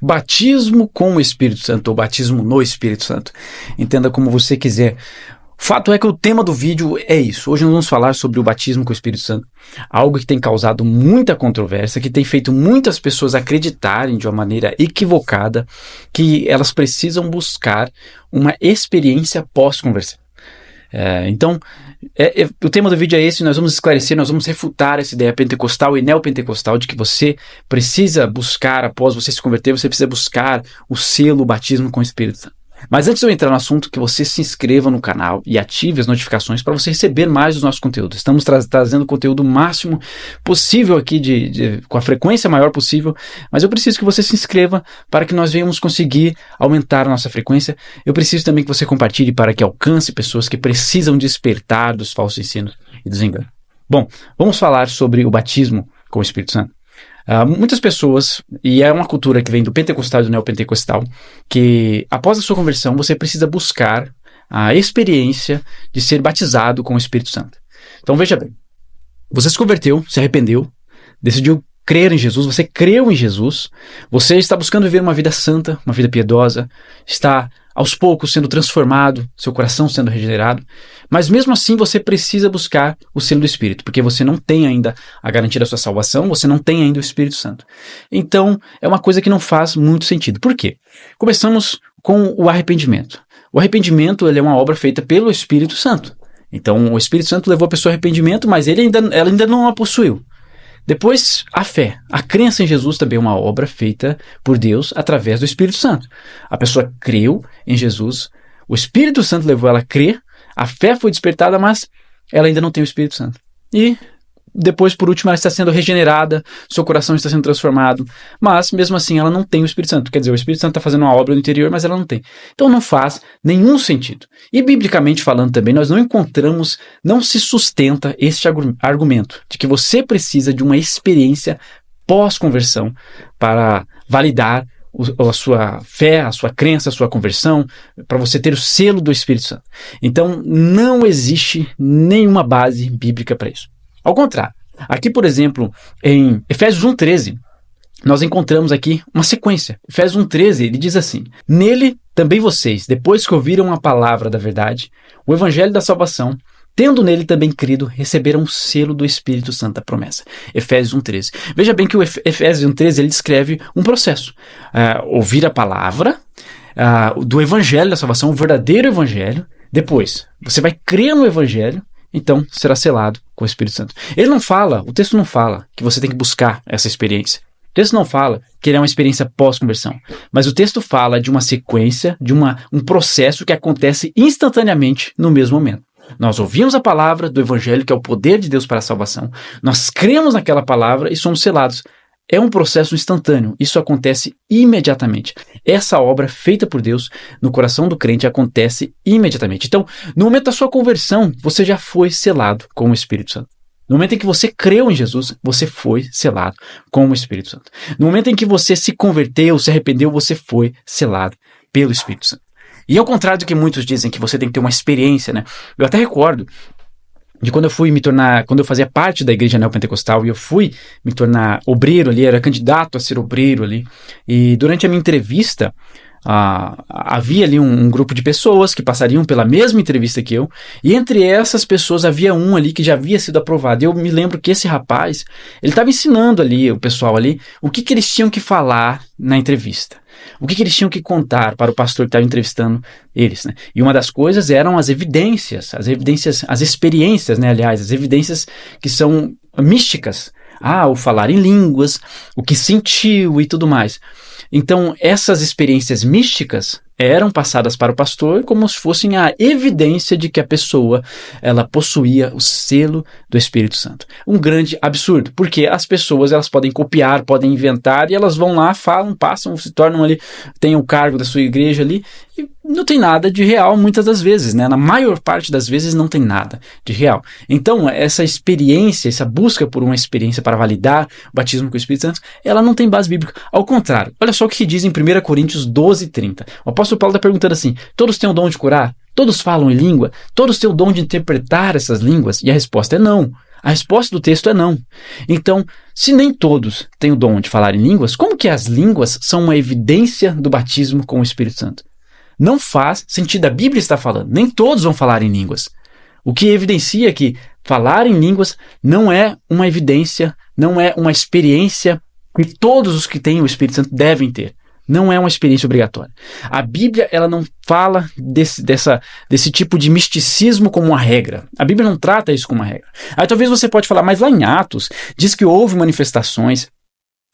Batismo com o Espírito Santo ou batismo no Espírito Santo. Entenda como você quiser. O fato é que o tema do vídeo é isso. Hoje nós vamos falar sobre o batismo com o Espírito Santo. Algo que tem causado muita controvérsia, que tem feito muitas pessoas acreditarem de uma maneira equivocada que elas precisam buscar uma experiência pós-conversão. O tema do vídeo é esse. Nós vamos esclarecer, nós vamos refutar essa ideia pentecostal e neopentecostal de que você precisa buscar, após você se converter, você precisa buscar o selo, o batismo com o Espírito Santo. Mas antes de eu entrar no assunto, que você se inscreva no canal e ative as notificações para você receber mais dos nossos conteúdos. Estamos trazendo o conteúdo máximo possível aqui, com a frequência maior possível, mas eu preciso que você se inscreva para que nós venhamos conseguir aumentar a nossa frequência. Eu preciso também que você compartilhe para que alcance pessoas que precisam despertar dos falsos ensinos e dos enganos. Bom, vamos falar sobre o batismo com o Espírito Santo. Muitas pessoas, e é uma cultura que vem do pentecostal e do neopentecostal, que após a sua conversão você precisa buscar a experiência de ser batizado com o Espírito Santo. Então veja bem, você se converteu, se arrependeu, decidiu crer em Jesus, você creu em Jesus, você está buscando viver uma vida santa, uma vida piedosa, está aos poucos sendo transformado, seu coração sendo regenerado, mas mesmo assim você precisa buscar o selo do Espírito, porque você não tem ainda a garantia da sua salvação, você não tem ainda o Espírito Santo. Então, é uma coisa que não faz muito sentido. Por quê? Começamos com o arrependimento. O arrependimento, ele é uma obra feita pelo Espírito Santo. Então, o Espírito Santo levou a pessoa ao arrependimento, mas ela ainda não a possuiu. Depois, a fé. A crença em Jesus também é uma obra feita por Deus através do Espírito Santo. A pessoa creu em Jesus, o Espírito Santo levou ela a crer, a fé foi despertada, mas ela ainda não tem o Espírito Santo. E depois, por último, ela está sendo regenerada, seu coração está sendo transformado, mas mesmo assim ela não tem o Espírito Santo. Quer dizer, o Espírito Santo está fazendo uma obra no interior, mas ela não tem. Então não faz nenhum sentido. E biblicamente falando também, nós não se sustenta este argumento de que você precisa de uma experiência pós-conversão para validar a sua fé, a sua crença, a sua conversão, para você ter o selo do Espírito Santo. Então não existe nenhuma base bíblica para isso. Ao contrário, aqui, por exemplo, em Efésios 1:13, nós encontramos aqui uma sequência. Efésios 1:13, ele diz assim: nele também vocês, depois que ouviram a palavra da verdade, o evangelho da salvação, tendo nele também crido, receberam o selo do Espírito Santo da promessa. Efésios 1:13. Veja bem que o Efésios 1:13, ele descreve um processo. Ouvir a palavra do evangelho da salvação, o verdadeiro evangelho. Depois, você vai crer no evangelho, então será selado com o Espírito Santo. O texto não fala que você tem que buscar essa experiência. O texto não fala que ele é uma experiência pós-conversão. Mas o texto fala de uma sequência, de um processo que acontece instantaneamente no mesmo momento. Nós ouvimos a palavra do Evangelho, que é o poder de Deus para a salvação. Nós cremos naquela palavra e somos selados. É um processo instantâneo, isso acontece imediatamente. Essa obra feita por Deus no coração do crente acontece imediatamente. Então, no momento da sua conversão, você já foi selado com o Espírito Santo. No momento em que você creu em Jesus, você foi selado com o Espírito Santo. No momento em que você se converteu, se arrependeu, você foi selado pelo Espírito Santo. E ao contrário do que muitos dizem, que você tem que ter uma experiência, né? Eu até recordo de quando eu fazia parte da igreja neopentecostal e eu fui me tornar obreiro ali, era candidato a ser obreiro ali, e durante a minha entrevista, havia ali um grupo de pessoas que passariam pela mesma entrevista que eu, e entre essas pessoas havia um ali que já havia sido aprovado. Eu me lembro que esse rapaz, ele estava ensinando ali, o pessoal ali, o que eles tinham que falar na entrevista. O que eles tinham que contar para o pastor que estava entrevistando eles, né? E uma das coisas eram as experiências, né, aliás, as evidências que são místicas. O falar em línguas, o que sentiu e tudo mais. Então, essas experiências místicas eram passadas para o pastor como se fossem a evidência de que a pessoa ela possuía o selo do Espírito Santo. Um grande absurdo, porque as pessoas elas podem copiar, podem inventar, e elas vão lá, falam, passam, se tornam ali, têm o cargo da sua igreja ali, e não tem nada de real muitas das vezes, né? Na maior parte das vezes não tem nada de real. Então, essa experiência, essa busca por uma experiência para validar o batismo com o Espírito Santo, ela não tem base bíblica. Ao contrário, olha só o que se diz em 1 Coríntios 12:30. O apóstolo Paulo está perguntando assim: todos têm o dom de curar? Todos falam em língua? Todos têm o dom de interpretar essas línguas? E a resposta é não. A resposta do texto é não. Então, se nem todos têm o dom de falar em línguas, como que as línguas são uma evidência do batismo com o Espírito Santo? Não faz sentido, a Bíblia está falando, nem todos vão falar em línguas. O que evidencia que falar em línguas não é uma evidência, não é uma experiência que todos os que têm o Espírito Santo devem ter. Não é uma experiência obrigatória. A Bíblia, ela não fala desse tipo de misticismo como uma regra. A Bíblia não trata isso como uma regra. Aí talvez você pode falar, mas lá em Atos diz que houve manifestações.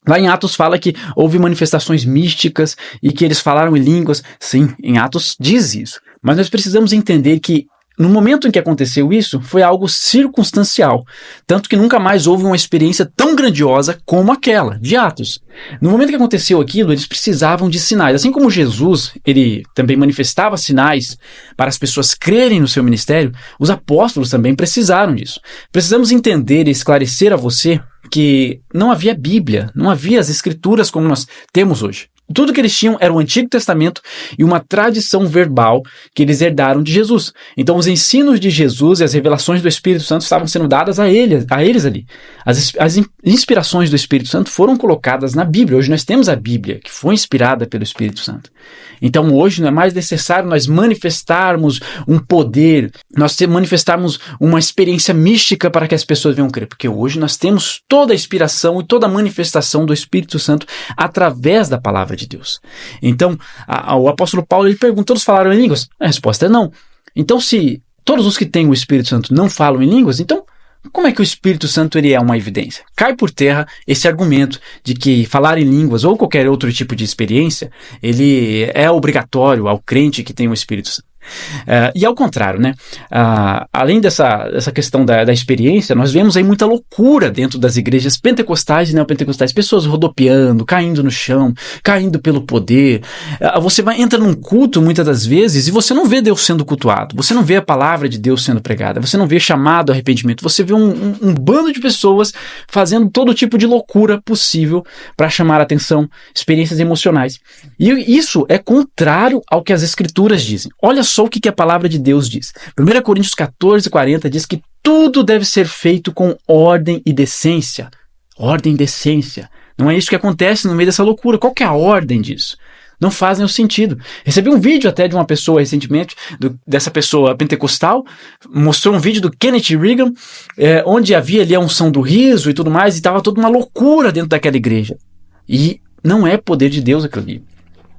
Lá em Atos fala que houve manifestações místicas e que eles falaram em línguas. Sim, em Atos diz isso. Mas nós precisamos entender que no momento em que aconteceu isso, foi algo circunstancial, tanto que nunca mais houve uma experiência tão grandiosa como aquela, de Atos. No momento que aconteceu aquilo, eles precisavam de sinais. Assim como Jesus, ele também manifestava sinais para as pessoas crerem no seu ministério, os apóstolos também precisaram disso. Precisamos entender e esclarecer a você que não havia Bíblia, não havia as Escrituras como nós temos hoje. Tudo que eles tinham era o Antigo Testamento e uma tradição verbal que eles herdaram de Jesus. Então, os ensinos de Jesus e as revelações do Espírito Santo estavam sendo dadas a eles ali. As inspirações do Espírito Santo foram colocadas na Bíblia. Hoje nós temos a Bíblia, que foi inspirada pelo Espírito Santo. Então, hoje não é mais necessário nós manifestarmos um poder, nós manifestarmos uma experiência mística para que as pessoas venham crer, porque hoje nós temos toda a inspiração e toda a manifestação do Espírito Santo através da palavra de Deus. Então, o apóstolo Paulo ele pergunta, todos falaram em línguas? A resposta é não. Então, se todos os que têm o Espírito Santo não falam em línguas, então como é que o Espírito Santo ele é uma evidência? Cai por terra esse argumento de que falar em línguas ou qualquer outro tipo de experiência, ele é obrigatório ao crente que tem o Espírito Santo. E ao contrário, né? Além dessa questão da experiência, nós vemos aí muita loucura dentro das igrejas pentecostais e neopentecostais, pessoas rodopiando, caindo no chão, caindo pelo poder. Você entra num culto muitas das vezes e você não vê Deus sendo cultuado, você não vê a palavra de Deus sendo pregada, você não vê chamado ao arrependimento, você vê um bando de pessoas fazendo todo tipo de loucura possível para chamar a atenção, experiências emocionais. E isso é contrário ao que as Escrituras dizem. Olha só o que a palavra de Deus diz. 1 Coríntios 14:40 diz que tudo deve ser feito com ordem e decência. Ordem e decência. Não é isso que acontece no meio dessa loucura. Qual que é a ordem disso? Não faz nenhum sentido. Recebi um vídeo até de uma pessoa recentemente, dessa pessoa pentecostal, mostrou um vídeo do Kenneth Reagan, onde havia ali a unção do riso e tudo mais, e estava toda uma loucura dentro daquela igreja. E não é poder de Deus aquilo ali.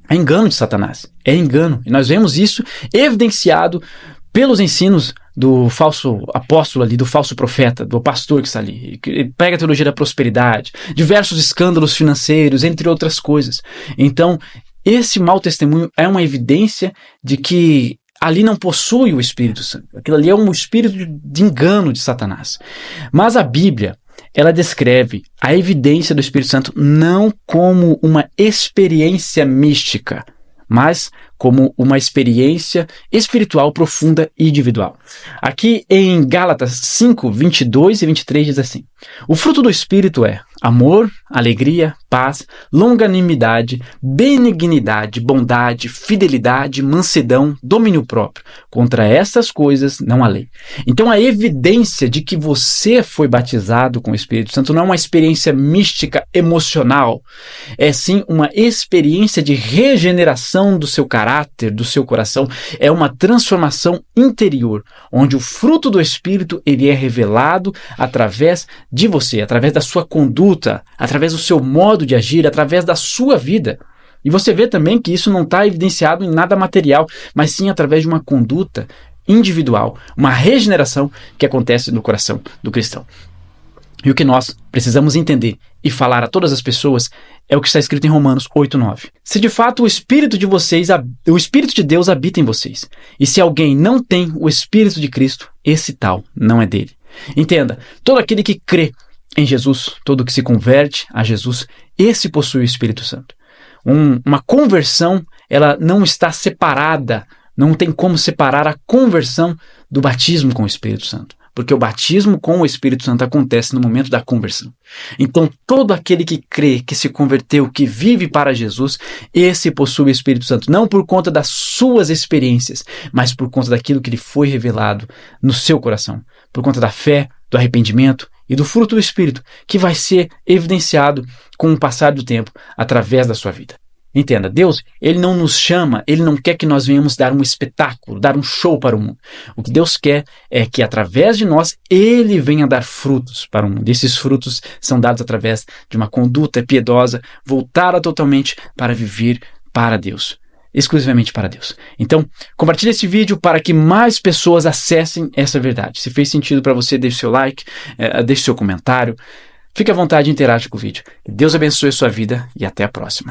É engano de Satanás, é engano. E nós vemos isso evidenciado pelos ensinos do falso apóstolo ali, do falso profeta, do pastor que está ali, que pega a teologia da prosperidade, diversos escândalos financeiros, entre outras coisas. Então, esse mau testemunho é uma evidência de que ali não possui o Espírito Santo. Aquilo ali é um espírito de engano de Satanás. Mas a Bíblia, ela descreve a evidência do Espírito Santo não como uma experiência mística, mas como uma experiência espiritual profunda e individual. Aqui em Gálatas 5, 22 e 23 diz assim: o fruto do Espírito é amor, alegria, paz, longanimidade, benignidade, bondade, fidelidade, mansidão, domínio próprio. Contra essas coisas não há lei. Então a evidência de que você foi batizado com o Espírito Santo não é uma experiência mística emocional, é sim uma experiência de regeneração do seu caráter, do seu coração, é uma transformação interior, onde o fruto do Espírito ele é revelado através de você, através da sua conduta, através do seu modo de agir, através da sua vida. E você vê também que isso não está evidenciado em nada material, mas sim através de uma conduta individual, uma regeneração que acontece no coração do cristão. E o que nós precisamos entender e falar a todas as pessoas é o que está escrito em Romanos 8:9. Se de fato o Espírito de Deus habita em vocês, e se alguém não tem o Espírito de Cristo, esse tal não é dele. Entenda, todo aquele que crê em Jesus, todo que se converte a Jesus, esse possui o Espírito Santo. Uma conversão, ela não está separada, não tem como separar a conversão do batismo com o Espírito Santo. Porque o batismo com o Espírito Santo acontece no momento da conversão. Então, todo aquele que crê, que se converteu, que vive para Jesus, esse possui o Espírito Santo. Não por conta das suas experiências, mas por conta daquilo que lhe foi revelado no seu coração. Por conta da fé do arrependimento e do fruto do Espírito, que vai ser evidenciado com o passar do tempo através da sua vida. Entenda, Deus, Ele não nos chama, Ele não quer que nós venhamos dar um espetáculo, dar um show para o mundo. O que Deus quer é que através de nós, Ele venha dar frutos para o mundo. E esses frutos são dados através de uma conduta piedosa, voltada totalmente para viver para Deus. Exclusivamente para Deus. Então, compartilhe esse vídeo para que mais pessoas acessem essa verdade. Se fez sentido para você, deixe seu like, deixe seu comentário. Fique à vontade e interaja com o vídeo. Que Deus abençoe a sua vida e até a próxima.